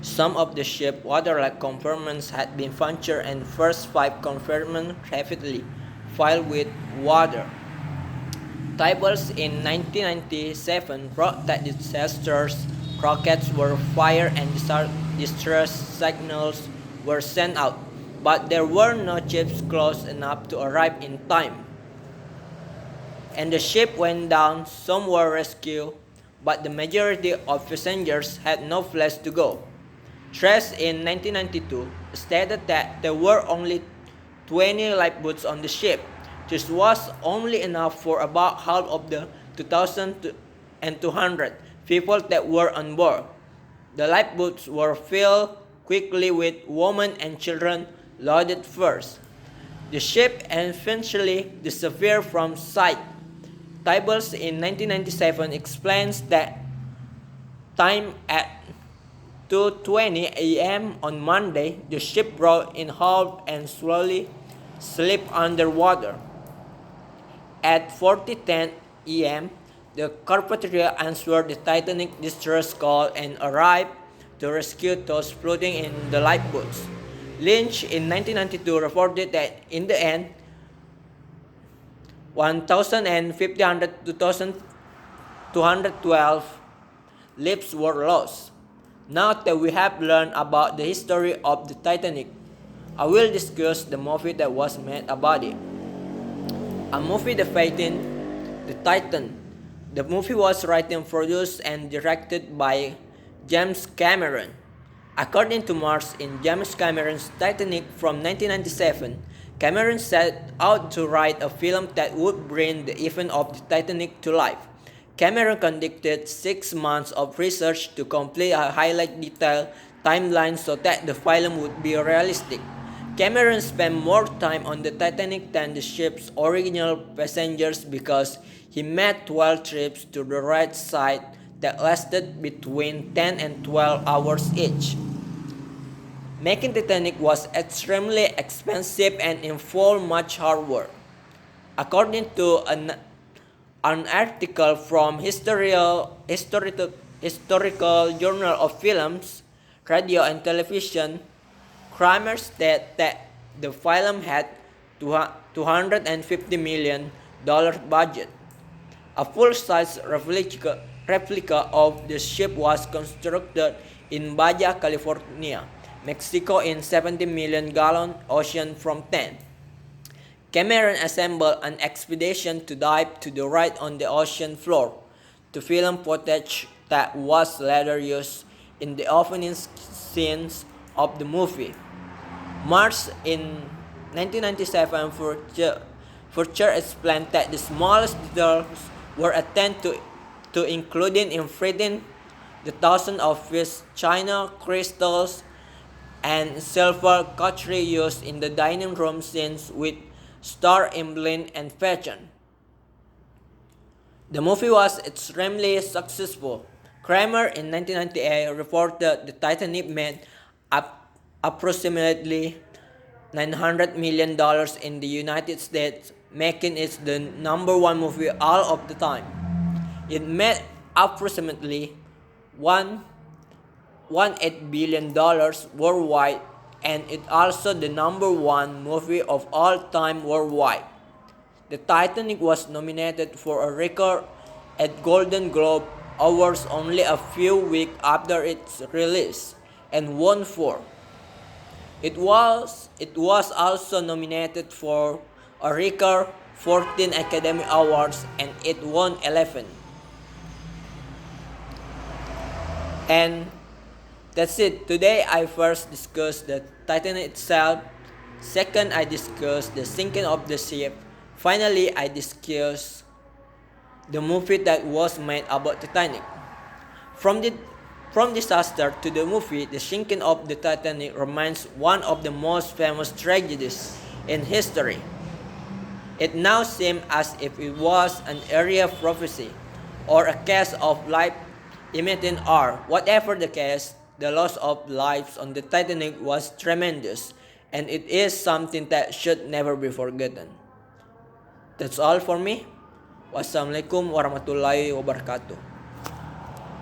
Some of the ship's water-like compartments had been punctured and first five compartments rapidly filled with water. Tables in 1997 wrote that disasters rockets were fired and distress signals were sent out, but there were no ships close enough to arrive in time. And the ship went down. Some were rescued, but the majority of passengers had no place to go. Trace in 1992 stated that there were only 20 lifeboats on the ship. This was only enough for about half of the 2,200 people that were on board. The lifeboats were filled quickly with women and children loaded first. The ship eventually disappeared from sight. Tables in 1997 explains that time at 2:20 a.m. on Monday, the ship broke in half and slowly slipped underwater. At 4:10 a.m., the Carpatria answered the Titanic distress call and arrived to rescue those floating in the lifeboats. Lynch in 1992 reported that in the end, 1,500 to 2,212 lives were lost. Now that we have learned about the history of the Titanic, I will discuss the movie that was made about it. A movie depicting the Titan. The movie was written, produced, and directed by James Cameron. According to Marx in James Cameron's Titanic from 1997, Cameron set out to write a film that would bring the event of the Titanic to life. Cameron conducted 6 months of research to complete a highly detailed timeline so that the film would be realistic. Cameron spent more time on the Titanic than the ship's original passengers because he made 12 trips to the right side that lasted between 10 and 12 hours each. Making Titanic was extremely expensive and involved much hard work. According to an article from Historical Journal of Films, Radio and Television, Kramer stated that the film had $250 million budget. A full-size replica of the ship was constructed in Baja California, Mexico in 70 million gallon ocean from 10. Cameron assembled an expedition to dive to the right on the ocean floor to film footage that was later used in the opening scenes of the movie. March in 1997, Fatur explained that the smallest details were attended to including inflating the thousands of fish, china, crystals, and silver cutlery used in the dining room scenes with star emblem and fashion. The movie was extremely successful. Kramer in 1998 reported the Titanic made approximately $900 million in the United States, making it the number one movie all of the time. It made approximately $1.8 billion worldwide, and it also the number one movie of all time worldwide. The Titanic was nominated for a record at Golden Globe Awards only a few weeks after its release, and won 4. It was also nominated for a record 14 Academy Awards, and it won 11. And that's it. Today I first discussed the Titanic itself. Second, I discussed the sinking of the ship. Finally, I discussed the movie that was made about Titanic. From disaster to the movie, the sinking of the Titanic remains one of the most famous tragedies in history. It now seems as if it was an area prophecy or a case of life imitating art. Whatever the case, the loss of lives on the Titanic was tremendous, and it is something that should never be forgotten. That's all for me. Wassalamualaikum warahmatullahi wabarakatuh.